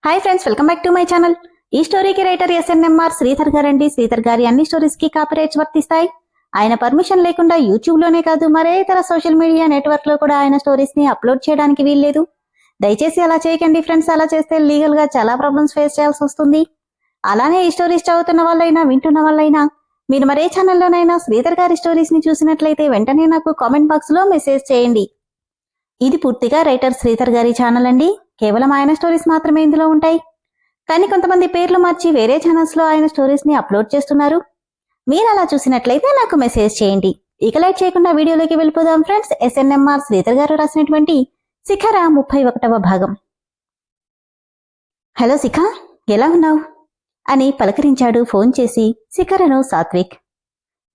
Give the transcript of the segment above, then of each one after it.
Hi friends, welcome back to my channel. ఈ స్టోరీకి writer SNMR Sridhar గారండి. శ్రీధర్ గారి అన్ని స్టోరీస్ కి కాపీరైట్స్ వర్తిస్తాయి. ఆయన పర్మిషన్ లేకుండా యూట్యూబ్ లోనే కాదు మరే ఇతర సోషల్ మీడియా నెట్వర్క్ లో కూడా ఆయన స్టోరీస్ ని అప్లోడ్ చేయడానికి వీల్లేదు. దయచేసి అలా చేయకండి ఫ్రెండ్స్. అలా చేస్తే లీగల్ గా చాలా ప్రాబ్లమ్స్ ఫేస్ చేయాల్సి వస్తుంది. అలానే ఈ స్టోరీస్ చదువుతున్న వాళ్ళైనా వింటున్న వాళ్ళైనా మీరు మరే ఛానల్లోనైనా శ్రీధర్ గారి స్టోరీస్ ని చూసినట్లయితే వెంటనే నాకు కామెంట్ బాక్స్ లో మెసేజ్ చేయండి. ఇది పూర్తిగా రైటర్ శ్రీధర్ గారి ఛానల్ అండి. కేవలం ఆయన స్టోరీస్ మాత్రమే ఇందులో ఉంటాయి. కానీ కొంతమంది పేర్లు మార్చి వేరే ఛానల్స్ లో ఆయన స్టోరీస్ ని అప్లోడ్ చేస్తున్నారు. మీరు అలా చూసినట్లయితే నాకు మెసేజ్ చేయండి. ఇక లైట్ చేయకుండా వీడియోలోకి వెళ్ళిపోదాం ఫ్రెండ్స్. ఎస్ఎన్ఎంఆర్ శ్రీధర్ గారు రాసినటువంటి శిఖర 31వ భాగం. హలో శిఖ, ఎలా ఉన్నావు అని పలకరించాడు ఫోన్ చేసి శిఖరను సాత్విక్.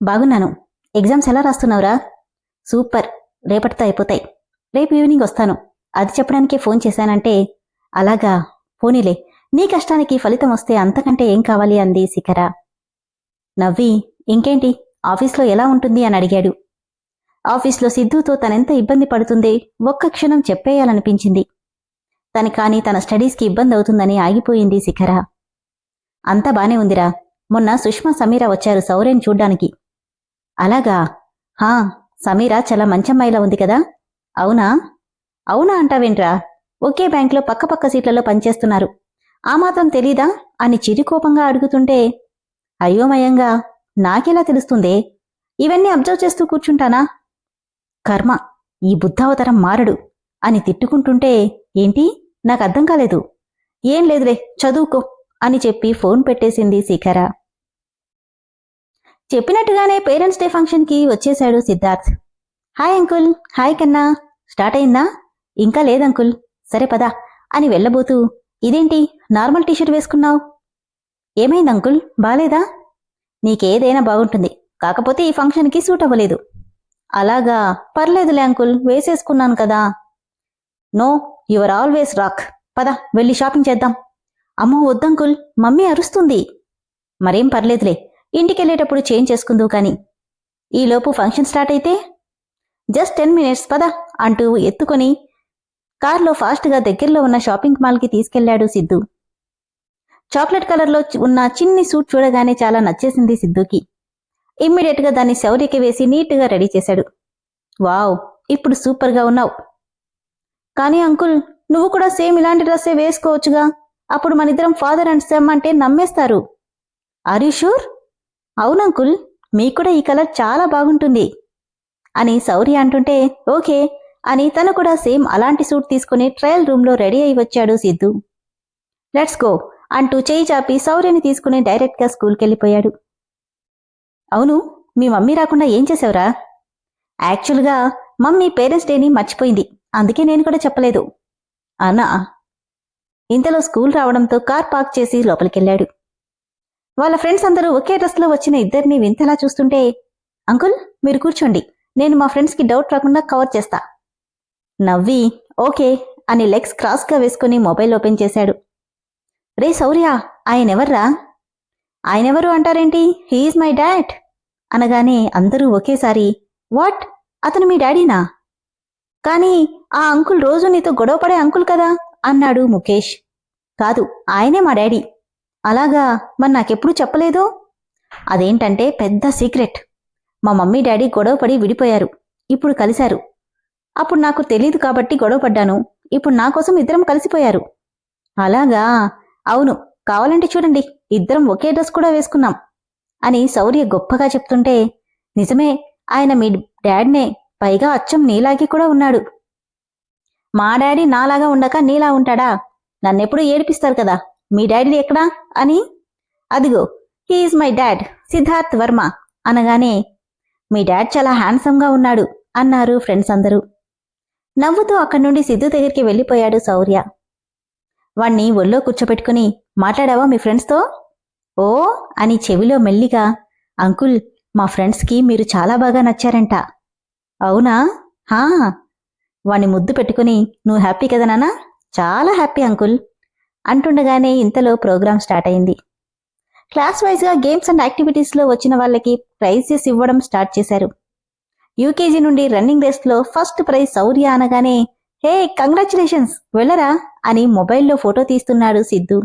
బాగున్నాను. ఎగ్జామ్స్ ఎలా రాస్తున్నావురా? సూపర్, రేపటితో అయిపోతాయి. రేపు ఈవినింగ్ వస్తాను. అది చెప్పడానికే ఫోన్ చేశానంటే. అలాగా, పోనీలే, నీ కష్టానికి ఫలితం వస్తే అంతకంటే ఏం కావాలి అంది శిఖర. నవ్వి, ఇంకేంటి ఆఫీస్లో ఎలా ఉంటుంది అని అడిగాడు. ఆఫీస్లో సిద్ధుతో తనెంత ఇబ్బంది పడుతుందే ఒక్క క్షణం చెప్పేయాలనిపించింది. కానీ తన స్టడీస్కి ఇబ్బంది అవుతుందని ఆగిపోయింది శిఖర. అంతా బానే ఉందిరా. మొన్న సుష్మా సమీర వచ్చారు సౌర్యని చూడ్డానికి. అలాగా? హా, సమీర చాలా మంచమ్మాయిలా ఉంది కదా. అవునా? అవునా అంటావేంట్రా? ఒకే బ్యాంకులో పక్క సీట్లలో పనిచేస్తున్నారు. ఆ మాత్రం తెలీదా అని చిరుకోపంగా అడుగుతుంటే, అయోమయంగా, నాకెలా తెలుస్తుందే? ఇవన్నీ అబ్జర్వ్ చేస్తూ కూర్చుంటానా? కర్మ, ఈ బుద్ధావతరం మారడు అని తిట్టుకుంటుంటే, ఏంటి నాకర్థం కాలేదు. ఏం లేదులే, చదువుకో అని చెప్పి ఫోన్ పెట్టేసింది శిఖర. చెప్పినట్టుగానే పేరెంట్స్ డే ఫంక్షన్కి వచ్చేశాడు సిద్ధార్థ్. Hi uncle. హాయ్ కన్నా. స్టార్ట్ అయిందా? ఇంకా లేదంకుల్. సరే పదా అని వెళ్ళబోతూ, ఇదేంటి నార్మల్ టీషర్ట్ వేసుకున్నావు? ఏమైంది అంకుల్, బాలేదా? నీకేదైనా బాగుంటుంది, కాకపోతే ఈ ఫంక్షన్కి సూట్ అవ్వలేదు. అలాగా, పర్లేదులే అంకుల్, వేసేసుకున్నాను కదా. No, your always rock. పద వెళ్ళి షాపింగ్ చేద్దాం. అమ్మో వద్దంకుల్, మమ్మీ అరుస్తుంది. మరేం పర్లేదులే, ఇంటికెళ్ళేటప్పుడు చేంజ్ చేసుకుందువు కాని. ఈలోపు ఫంక్షన్ స్టార్ట్ అయితే జస్ట్ 10 minutes పద అంటూ ఎత్తుకొని కార్లో ఫాస్ట్గా దగ్గరలో ఉన్న షాపింగ్ మాల్కి తీసుకెళ్లాడు సిద్ధు. చాక్లెట్ కలర్లో ఉన్న చిన్ని సూట్ చూడగానే చాలా నచ్చేసింది సిద్ధుకి. ఇమ్మీడియట్గా దాన్ని శౌర్యకి వేసి నీట్గా రెడీ చేశాడు. వావ్, ఇప్పుడు సూపర్గా ఉన్నావు. కానీ అంకుల్, నువ్వు కూడా సేమ్ ఇలాంటి డ్రెస్సే వేసుకోవచ్చుగా. అప్పుడు మనిద్దరం ఫాదర్ అండ్ సన్ అంటే నమ్మేస్తారు. Are you sure? అవునంకుల్, మీకు కూడా ఈ కలర్ చాలా బాగుంటుంది అని శౌర్య అంటుంటే, ఓకే అని తను కూడా సేమ్ అలాంటి సూట్ తీసుకుని ట్రయల్ రూమ్లో రెడీ అయి వచ్చాడు సిద్ధు. లెట్స్ గో అంటూ చేయి చాపి శౌర్యని తీసుకుని డైరెక్ట్గా స్కూల్కెళ్ళిపోయాడు. అవును, మీ మమ్మీ రాకుండా ఏం చేసావురా? యాక్చువల్గా మమ్మీ పేరెంట్స్ డేని మర్చిపోయింది, అందుకే నేను కూడా చెప్పలేదు అన్నా. ఇంతలో స్కూల్ రావడంతో కార్ పార్క్ చేసి లోపలికెళ్ళాడు. వాళ్ళ ఫ్రెండ్స్ అందరూ ఒకే డ్రెస్లో వచ్చిన ఇద్దరిని వింతలా చూస్తుంటే, అంకుల్ మీరు కూర్చోండి, నేను మా ఫ్రెండ్స్కి డౌట్ రాకుండా కవర్ చేస్తా. నవ్వి ఓకే అని లెగ్స్ క్రాస్గా వేసుకుని మొబైల్ ఓపెన్ చేశాడు. రే శౌర్య, ఆయనెవర్రా? ఆయనెవరు అంటారేంటి, హీఈస్ మై డాడ్ అనగానే అందరూ ఒకేసారి వాట్, అతను మీ డాడీనా? కానీ ఆ అంకుల్ రోజు నీతో గొడవపడే అంకుల్ కదా అన్నాడు ముఖేష్. కాదు, ఆయనే మా డాడీ. అలాగా, మరి నాకెప్పుడు చెప్పలేదు? అదేంటంటే పెద్ద సీక్రెట్. మా మమ్మీ డాడీ గొడవపడి విడిపోయారు, ఇప్పుడు కలిశారు. అప్పుడు నాకు తెలీదు కాబట్టి గొడవపడ్డాను. ఇప్పుడు నా కోసం ఇద్దరం కలిసిపోయారు. అలాగా? అవును, కావాలంటే చూడండి, ఇద్దరం ఒకే డ్రెస్ కూడా వేసుకున్నాం అని శౌర్య గొప్పగా చెప్తుంటే, నిజమే, ఆయన మీ డాడ్నే, పైగా అచ్చం నీలాగే కూడా ఉన్నాడు. మా డాడీ నాలాగా ఉండక నీలా ఉంటాడా? నన్నెప్పుడు ఏడిపిస్తారు కదా, మీ డాడీ ఎక్కడా అని. అదిగో, he's my dad, Siddharth Varma అనగానే, మీ డాడ్ చాలా హ్యాండ్సమ్గా ఉన్నాడు అన్నారు ఫ్రెండ్స్ అందరూ. నవ్వుతూ అక్కడి నుండి సిద్ధు దగ్గరికి వెళ్ళిపోయాడు శౌర్య. వాణ్ణి ఒళ్ళో కూర్చోపెట్టుకుని, మాట్లాడావా మీ ఫ్రెండ్స్తో? ఓ అని చెవిలో మెల్లిగా, అంకుల్, మా ఫ్రెండ్స్కి మీరు చాలా బాగా నచ్చారంట. అవునా? హా. వాణ్ణి ముద్దు పెట్టుకుని, నువ్వు హ్యాపీ కదా నాన్నా? చాలా హ్యాపీ అంకుల్ అంటుండగానే ఇంతలో ప్రోగ్రాం స్టార్ట్ అయింది. క్లాస్ వైజ్గా గేమ్స్ అండ్ యాక్టివిటీస్లో వచ్చిన వాళ్ళకి ప్రైజెస్ ఇవ్వడం స్టార్ట్ చేశారు. యూకేజీ నుండి రన్నింగ్ రేస్లో ఫస్ట్ ప్రైజ్ శౌర్య అనగానే, హే కంగ్రాచులేషన్స్, వెళ్ళరా అని మొబైల్లో ఫోటో తీస్తున్నాడు సిద్ధు.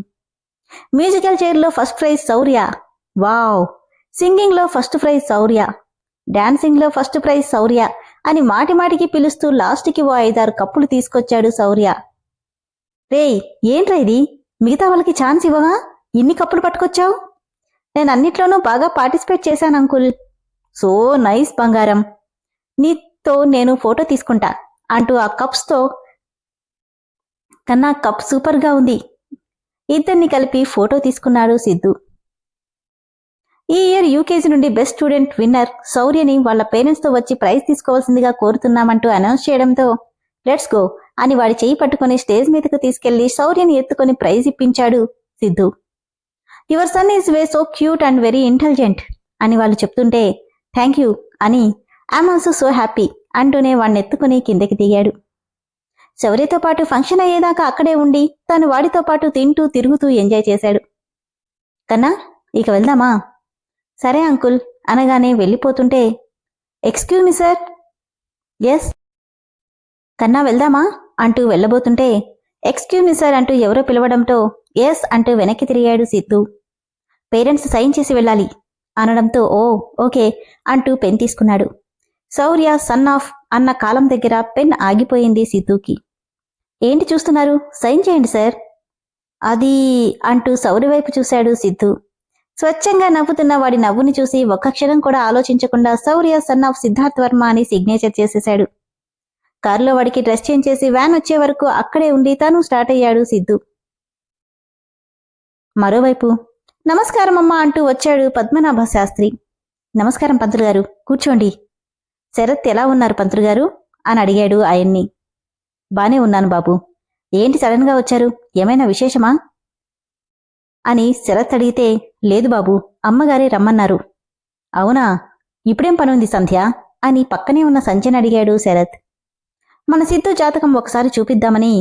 మ్యూజికల్ చైర్లో ఫస్ట్ ప్రైజ్ శౌర్య, వావ్! సింగింగ్లో ఫస్ట్ ప్రైజ్ శౌర్య, డాన్సింగ్లో ఫస్ట్ ప్రైజ్ శౌర్య అని మాటిమాటికి పిలుస్తూ లాస్ట్కి ఓ 5-6 కప్పులు తీసుకొచ్చాడు శౌర్య. రేయ్, ఏంట్రా ఇది? మిగతా వాళ్ళకి ఛాన్స్ ఇవ్వవా? ఇన్ని కప్పులు పట్టుకొచ్చావు? నేను అన్నిట్లోనూ బాగా పార్టిసిపేట్ చేశాను అంకుల్. సో నైస్ బంగారం, నీతో నేను ఫోటో తీసుకుంటా అంటూ ఆ కప్స్తో కన్నా కప్ సూపర్గా ఉంది. ఇద్దరిని కలిపి ఫోటో తీసుకున్నాడు సిద్ధు. ఈ ఇయర్ యూకేజీ నుండి బెస్ట్ స్టూడెంట్ విన్నర్ శౌర్యని వాళ్ళ పేరెంట్స్తో వచ్చి ప్రైజ్ తీసుకోవాల్సిందిగా కోరుతున్నామంటూ అనౌన్స్ చేయడంతో లెట్స్ గో అని వాడి చేయి పట్టుకుని స్టేజ్ మీదకు తీసుకెళ్లి శౌర్యని ఎత్తుకొని ప్రైజ్ ఇప్పించాడు Siddhu. Your son is way so cute and very intelligent అని వాళ్ళు చెప్తుంటే థ్యాంక్ యూ అని ఐఎమ్ ఆల్సో సో హ్యాపీ అంటూనే వాడిని ఎత్తుకుని కిందకి దిగాడు. శౌర్యతో పాటు ఫంక్షన్ అయ్యేదాకా అక్కడే ఉండి తాను వాడితో పాటు తింటూ తిరుగుతూ ఎంజాయ్ చేశాడు. కన్నా, ఇక వెళ్దామా? సరే అంకుల్ అనగానే వెళ్ళిపోతుంటే ఎక్స్క్యూజ్ మీ సార్. ఎస్. కన్నా వెళ్దామా అంటూ వెళ్ళబోతుంటే ఎక్స్క్యూజ్ మీ సార్ అంటూ ఎవరో పిలవడంతో ఎస్ అంటూ వెనక్కి తిరిగాడు సిద్ధు. పేరెంట్స్ సైన్ చేసి వెళ్ళాలి అనడంతో ఓ ఓకే అంటూ పెన్ తీసుకున్నాడు. శౌర్య సన్ ఆఫ్ అన్న కాలం దగ్గర పెన్ ఆగిపోయింది సిద్ధుకి. ఏంటి చూస్తున్నారు? సైన్ చేయండి సార్. అది అంటూ శౌర్య వైపు చూశాడు సిద్ధు. స్వచ్ఛంగా నవ్వుతున్న వాడి నవ్వుని చూసి ఒక్క క్షణం కూడా ఆలోచించకుండా శౌర్య సన్ ఆఫ్ సిద్ధార్థ్ వర్మ అని సిగ్నేచర్ చేసేశాడు. కారులో వాడికి డ్రెస్ చేంజ్ చేసి వ్యాన్ వచ్చే వరకు అక్కడే ఉండి తాను స్టార్ట్ అయ్యాడు సిద్ధు. మరోవైపు నమస్కారం అమ్మా అంటూ వచ్చాడు పద్మనాభ శాస్త్రి. నమస్కారం పంతులు గారు, కూర్చోండి. శరత్ ఎలా ఉన్నారు పంతులు గారు అని అడిగాడు ఆయన్ని. బానే ఉన్నాను బాబు. ఏంటి సడన్ గా వచ్చారు? ఏమైనా విశేషమా అని శరత్ అడిగితే లేదు బాబు, అమ్మగారే రమ్మన్నారు. అవునా, ఇప్పుడేం పనుంది సంధ్య అని పక్కనే ఉన్న సంధ్యని అడిగాడు శరత్. మన సిద్ధు జాతకం ఒకసారి చూపిద్దామని.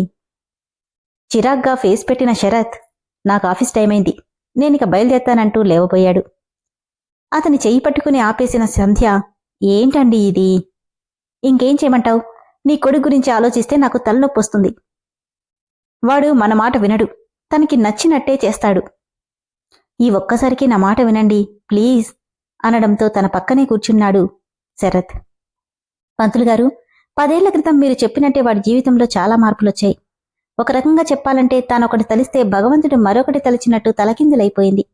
చిరాగ్గా ఫేస్ పెట్టిన శరత్ నాకు ఆఫీస్ టైం అయింది, నేనిక బయలుదేరతానంటూ లేవబోయాడు. అతని చెయ్యి పట్టుకుని ఆపేసిన సంధ్య ఏంటండి ఇది? ఇంకేం చేయమంటావు? నీ కొడుకు గురించి ఆలోచిస్తే నాకు తలనొప్పి వస్తుంది. వాడు మన మాట వినడు, తనకి నచ్చినట్టే చేస్తాడు. ఈ ఒక్కసారికి నా మాట వినండి ప్లీజ్ అనడంతో తన పక్కనే కూర్చున్నాడు శరత్. పంతులు గారు, 10 ఏళ్ల క్రితం మీరు చెప్పినట్టే వాడి జీవితంలో చాలా మార్పులొచ్చాయి. ఒక రకంగా చెప్పాలంటే తానొకటి తలిస్తే భగవంతుడు మరొకటి తలిచినట్టు తలకిందులైపోయింది.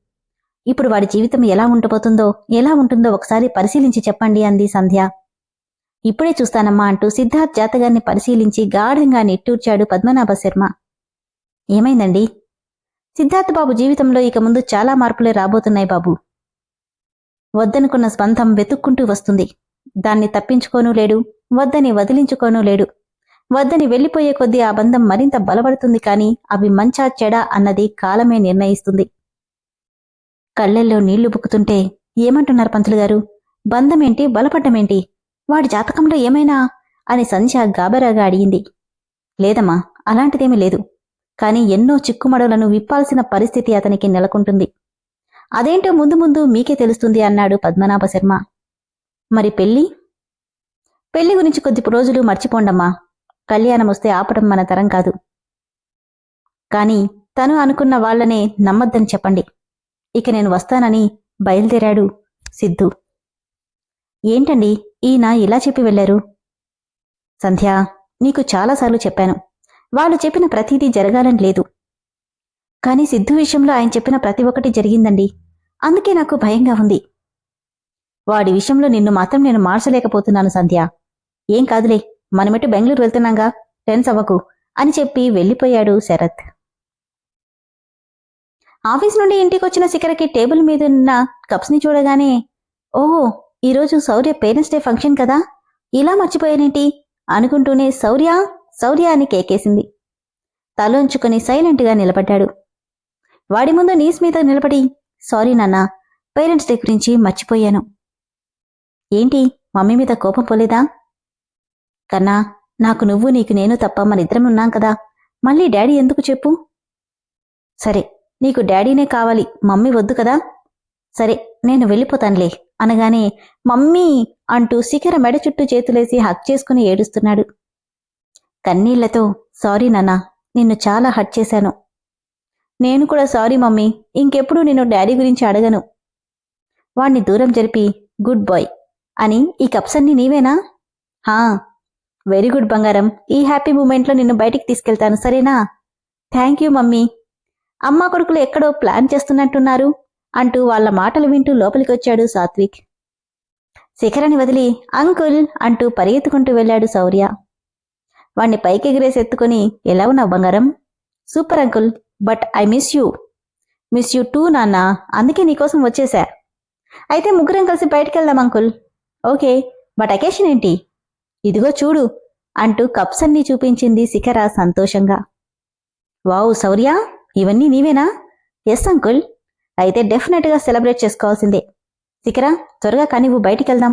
ఇప్పుడు వాడి జీవితం ఎలా ఉంటుందో ఒకసారి పరిశీలించి చెప్పండి అంది సంధ్య. ఇప్పుడే చూస్తానమ్మా అంటూ సిద్ధార్థ్ జాతకాన్ని పరిశీలించి గాఢంగా నిట్టూర్చాడు పద్మనాభ శర్మ. ఏమైందండి? సిద్ధార్థ్ బాబు జీవితంలో ఇక ముందు చాలా మార్పులే రాబోతున్నాయి బాబు. వద్దనుకున్న స్పందం వెతుక్కుంటూ వస్తుంది. దాన్ని తప్పించుకోనూ లేడు, వద్దని వదిలించుకోనూ లేడు. వద్దని వెళ్లిపోయే కొద్దీ ఆ బంధం మరింత బలపడుతుంది, కానీ అవి మంచా చెడా అన్నది కాలమే నిర్ణయిస్తుంది. కళ్ళెల్లో నీళ్లు బుక్కుతుంటే ఏమంటున్నారు పంతులు గారు? బంధమేంటి, బలపడ్డమేంటి? వాడి జాతకంలో ఏమైనా అని సంధ్య గాబరాగా అడిగింది. లేదమ్మా, అలాంటిదేమీ లేదు. కాని ఎన్నో చిక్కుమడలను విప్పాల్సిన పరిస్థితి అతనికి నెలకొంటుంది. అదేంటో ముందు ముందు మీకే తెలుస్తుంది అన్నాడు పద్మనాభ శర్మ. మరి పెళ్లి గురించి కొద్ది రోజులు మర్చిపోండమ్మా. కళ్యాణం వస్తే ఆపడం మన తరం కాదు. కాని తను అనుకున్న వాళ్లనే నమ్మద్దని చెప్పండి. ఇక నేను వస్తానని బయలుదేరాడు సిద్ధు. ఏంటండి ఈయన ఇలా చెప్పి వెళ్లారు? సంధ్య, నీకు చాలాసార్లు చెప్పాను, వాళ్ళు చెప్పిన ప్రతిదీ జరగాలని లేదు. కాని సిద్ధు విషయంలో ఆయన చెప్పిన ప్రతి ఒక్కటి జరిగిందండి. అందుకే నాకు భయంగా ఉంది. వాడి విషయంలో నిన్ను మాత్రం నేను మార్చలేకపోతున్నాను సంధ్య. ఏం కాదులే, మనమెటు బెంగళూరు వెళ్తున్నాగా, టెన్స్ అవ్వకు అని చెప్పి వెళ్ళిపోయాడు శరత్. ఆఫీస్ నుండి ఇంటికొచ్చిన శిఖరకి టేబుల్ మీదున్న కప్స్ని చూడగానే ఓహో, ఈరోజు శౌర్య పేరెంట్స్ డే ఫంక్షన్ కదా, ఇలా మర్చిపోయానేంటి అనుకుంటూనే శౌర్య అని కేకేసింది. తలోంచుకొని సైలెంట్గా నిలబడ్డాడు. వాడి ముందు నీస్ మీద నిలబడి సారీ నాన్నా, పేరెంట్స్ డే గురించి మర్చిపోయాను. ఏంటి, మమ్మీ మీద కోపం పోలేదా? కన్నా, నాకు నువ్వు నీకు నేను తప్ప మనిద్దరం ఉన్నాం కదా, మళ్ళీ డాడీ ఎందుకు చెప్పు? సరే, నీకు డాడీనే కావాలి, మమ్మీ వద్దు కదా. సరే, నేను వెళ్ళిపోతానులే అనగానే మమ్మీ అంటూ శిఖర మెడ చుట్టూ చేతులేసి హక్ చేసుకుని ఏడుస్తున్నాడు. కన్నీళ్లతో సారీ నాన్నా, నిన్ను చాలా హర్ట్ చేశాను. నేను కూడా సారీ మమ్మీ, ఇంకెప్పుడు నిన్ను డాడీ గురించి అడగను. వాణ్ణి దూరం జరిపి గుడ్ బాయ్ అని, ఈ కప్స్ అన్నీ నీవేనా? హా, వెరీ గుడ్ బంగారం, ఈ హ్యాపీ మూమెంట్లో నిన్ను బయటికి తీసుకెళ్తాను, సరేనా? Thank you mummy. అమ్మా కొడుకులు ఎక్కడో ప్లాన్ చేస్తున్నట్టున్నారు అంటూ వాళ్ళ మాటలు వింటూ లోపలికొచ్చాడు సాత్విక్. శిఖరని వదిలి అంకుల్ అంటూ పరిగెత్తుకుంటూ వెళ్ళాడు శౌర్య. వాణ్ణి పైకెగిరేసి ఎత్తుకుని, ఎలా ఉన్నావు బంగారం? Super uncle, but I miss you two నాన్న, అందుకే నీకోసం వచ్చేశా. అయితే ముగ్గురం కలిసి బయటికెళ్దాం అంకుల్. ఓకే, బట్ అకేషన్ ఏంటి? ఇదిగో చూడు అంటూ కప్స్ అన్నీ చూపించింది శిఖర సంతోషంగా. వావ్ శౌర్య, ఇవన్నీ నీవేనా? Yes uncle. అయితే డెఫినెట్గా సెలబ్రేట్ చేసుకోవాల్సిందే. శిఖర, త్వరగా కానివ్వు, బయటికెళ్దాం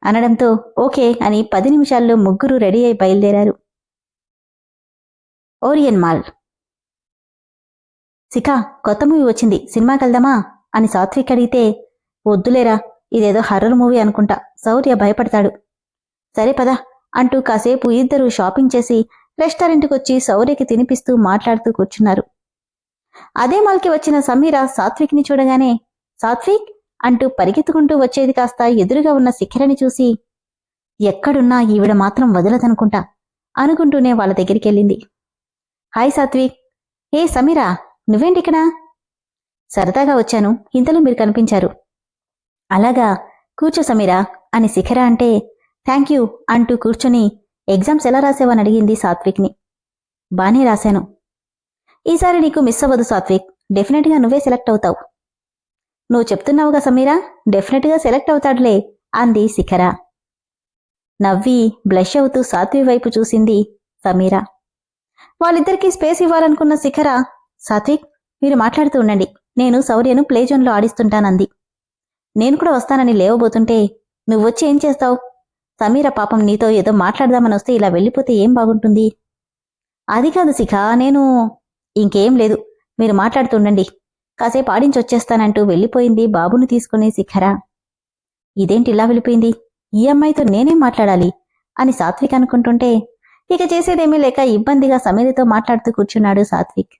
అనడంతో ఓకే అని 10 నిమిషాల్లో ముగ్గురు రెడీ అయి బయలుదేరారు. Orion mall. శిఖ, కొత్త మూవీ వచ్చింది, సినిమాకెళ్దామా అని సాత్విక్ అడిగితే, వద్దులేరా, ఇదేదో హర్రర్ మూవీ అనుకుంటా, శౌర్య భయపడతాడు. సరే పద అంటూ కాసేపు ఇద్దరూ షాపింగ్ చేసి రెస్టారెంట్కొచ్చి శౌర్యకి తినిపిస్తూ మాట్లాడుతూ కూర్చున్నారు. అదే మాల్కి వచ్చిన సమీర సాత్విక్ని చూడగానే సాత్విక్ అంటూ పరిగెత్తుకుంటూ వచ్చేది కాస్త ఎదురుగా ఉన్న శిఖరని చూసి, ఎక్కడున్నా ఈవిడ మాత్రం వదలదనుకుంటా అనుకుంటూనే వాళ్ళ దగ్గరికెళ్ళింది. హాయ్ సాత్విక్. ఏ సమీరా, నువ్వేంటిక్కడా? సరదాగా వచ్చాను, ఇంతలో మీరు కనిపించారు. అలాగా, కూర్చో సమీరా అని శిఖర అంటే, థ్యాంక్ యూ అంటూ కూర్చొని ఎగ్జామ్స్ ఎలా రాసావని అడిగింది సాత్విక్ని. బానే రాశాను. ఈసారి నీకు మిస్ అవ్వదు సాత్విక్, డెఫినెట్గా నువ్వే సెలెక్ట్ అవుతావు. నువ్వు చెప్తున్నావుగా సమీరా, డెఫినెట్గా సెలెక్ట్ అవుతాడులే అంది శిఖర. నవ్వి బ్లష్ అవుతూ సాత్విక్ వైపు చూసింది సమీర. వాళ్ళిద్దరికీ స్పేస్ ఇవ్వాలనుకున్న శిఖర, సాత్విక్ మీరు మాట్లాడుతూ ఉండండి, నేను శౌర్యను ప్లే జోన్లో ఆడిస్తుంటానంది. నేను కూడా వస్తానని లేవబోతుంటే, నువ్వొచ్చి ఏం చేస్తావు? సమీర పాపం నీతో ఏదో మాట్లాడదామని వస్తే ఇలా వెళ్ళిపోతే ఏం బాగుంటుంది? అది కాదు శిఖ, నేను... ఇంకేం లేదు, మీరు మాట్లాడుతుండండి, కాసేపు ఆడించొచ్చేస్తానంటూ వెళ్ళిపోయింది బాబును తీసుకుని శిఖర. ఇదేంటి ఇలా వెళ్ళిపోయింది, ఈ అమ్మాయితో నేనేం మాట్లాడాలి అని సాత్విక్ అనుకుంటుంటే, ఇక చేసేదేమీ లేక ఇబ్బందిగా సమీరతో మాట్లాడుతూ కూర్చున్నాడు సాత్విక్.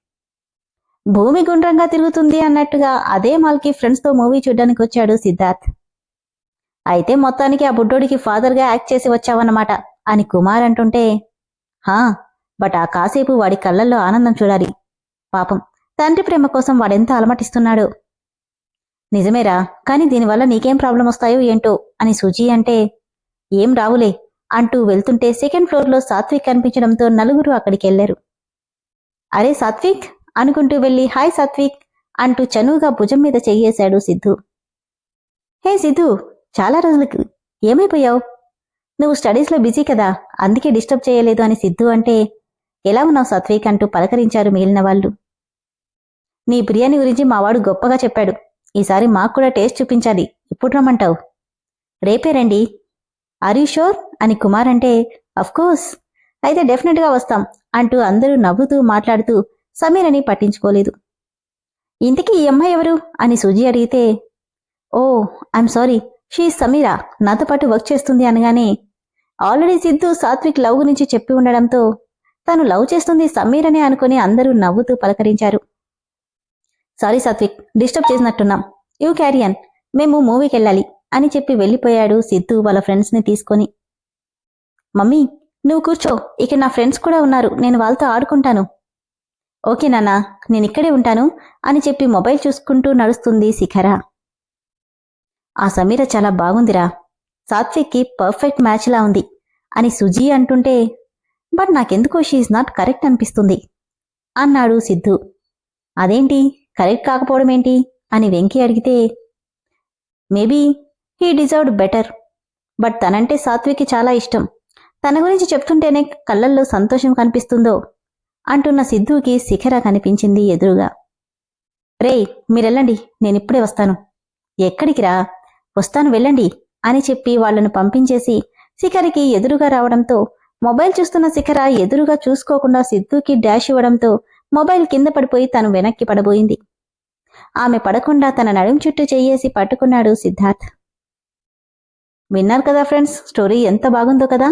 భూమి గుండ్రంగా తిరుగుతుంది అన్నట్టుగా అదే మాల్కి ఫ్రెండ్స్తో మూవీ చూడ్డానికి వచ్చాడు సిద్ధార్థ్. అయితే మొత్తానికి ఆ బుడ్డోడికి ఫాదర్గా యాక్ట్ చేసి వచ్చావన్నమాట అని కుమార్ అంటుంటే, హా, బట్ ఆ కాసేపు వాడి కళ్ళల్లో ఆనందం చూడాలి. పాపం, తండ్రి ప్రేమ కోసం వాడెంత అలమటిస్తున్నాడో. నిజమేరా, కానీ దీనివల్ల నీకేం ప్రాబ్లం వస్తాయో ఏంటో అని సుజీ అంటే, ఏం రావులే అంటూ వెళ్తుంటే సెకండ్ ఫ్లోర్లో సాత్విక్ కనిపించడంతో నలుగురు అక్కడికెళ్లారు. అరే సాత్విక్ అనుకుంటూ వెళ్ళి హాయ్ సాత్విక్ అంటూ చనువుగా భుజం మీద చెయ్యేశాడు సిద్ధు. హే సిద్ధు, చాలా రోజులకు ఏమైపోయావు? నువ్వు స్టడీస్లో బిజీ కదా, అందుకే డిస్టర్బ్ చేయలేదు అని సిద్ధు అంటే, ఎలా ఉన్నావు సాత్విక్ అంటూ పలకరించారు మిగిలిన వాళ్ళు. నీ బిర్యానీ గురించి మావాడు గొప్పగా చెప్పాడు, ఈసారి మాకు కూడా టేస్ట్ చూపించాలి, ఎప్పుడు రమ్మంటావు? రేపే రండి. ఆర్ యూ షూర్ అని కుమార్ అంటే, అఫ్కోర్స్, అయితే డెఫినెట్గా వస్తాం అంటూ అందరూ నవ్వుతూ మాట్లాడుతూ సమీరని పట్టించుకోలేదు. ఇంతకీ ఈ అమ్మాయి ఎవరు అని సుజీ అడిగితే, ఓ ఐఎమ్ సారీ, షీ సమీరా, నాతో పాటు వర్క్ చేస్తుంది అనగానే, ఆల్రెడీ సిద్ధు సాత్విక్ లవ్ గురించి చెప్పి ఉండడంతో తను లవ్ చేస్తుంది సమీరనే అనుకుని అందరూ నవ్వుతూ పలకరించారు. సారీ సాత్విక్, డిస్టర్బ్ చేసినట్టున్నాం, యూ క్యారియన్, మేము మూవీకెళ్ళాలి అని చెప్పి వెళ్ళిపోయాడు సిద్ధు వాళ్ళ ఫ్రెండ్స్ని తీసుకొని. మమ్మీ నువ్వు కూర్చో, ఇక నా ఫ్రెండ్స్ కూడా ఉన్నారు, నేను వాళ్ళతో ఆడుకుంటాను. ఓకే నాన్న, నేనిక్కడే ఉంటాను అని చెప్పి మొబైల్ చూసుకుంటూ నడుస్తుంది శిఖర. ఆ సమీర చాలా బాగుందిరా, సాత్విక్కి పర్ఫెక్ట్ మ్యాచ్లా ఉంది అని సుజీ అంటుంటే, బట్ నాకెందుకో షీఈ్ నాట్ కరెక్ట్ అనిపిస్తుంది అన్నాడు సిద్ధు. అదేంటి, కరెక్ట్ కాకపోవడమేంటి అని వెంకీ అడిగితే, maybe he deserved better, but తనంటే సాత్విక్కి చాలా ఇష్టం, తన గురించి చెప్తుంటేనే కళ్ళల్లో సంతోషం కనిపిస్తుందో అంటున్న సిద్ధుకి శిఖర కనిపించింది ఎదురుగా. రేయ్ మీరెళ్ళండి, నేనిప్పుడే వస్తాను. ఎక్కడికిరా? వస్తాను వెళ్ళండి అని చెప్పి వాళ్లను పంపించేసి శిఖరికి ఎదురుగా రావడంతో మొబైల్ చూస్తున్న శిఖర ఎదురుగా చూసుకోకుండా సిద్ధుకి డాష్ ఇవ్వడంతో మొబైల్ కింద పడిపోయి తను వెనక్కి పడబోయింది. ఆమె పడకుండా తన నడుం చుట్టూ చెయ్యేసి పట్టుకున్నాడు సిద్ధార్థ్. విన్నారు కదా ఫ్రెండ్స్, స్టోరీ ఎంత బాగుందో కదా.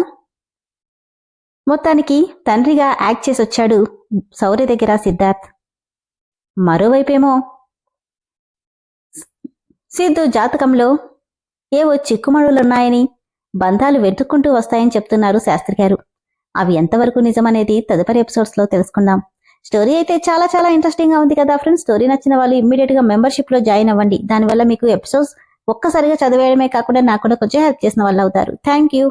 మొత్తానికి తండ్రిగా యాక్ట్ చేసొచ్చాడు శౌర్య దగ్గర సిద్ధార్థ్. మరోవైపేమో సిద్ధు జాతకంలో ఏవో చిక్కుమడులున్నాయని, బంధాలు వెతుక్కుంటూ వస్తాయని చెప్తున్నారు శాస్త్రి గారు. అవి ఎంతవరకు నిజమనేది తదుపరి ఎపిసోడ్స్లో తెలుసుకుందాం. స్టోరీ అయితే చాలా చాలా ఇంట్రెస్టింగ్గా ఉంది కదా ఫ్రెండ్స్. స్టోరీ నచ్చిన వాళ్ళు ఇమ్మీడియట్గా మెంబర్షిప్లో జాయిన్ అవ్వండి. దానివల్ల మీకు ఎపిసోడ్స్ ఒక్కసారిగా చదివేయడమే కాకుండా నాకు కూడా కొంచెం హెల్ప్ చేసిన వాళ్ళు అవుతారు. Thank you.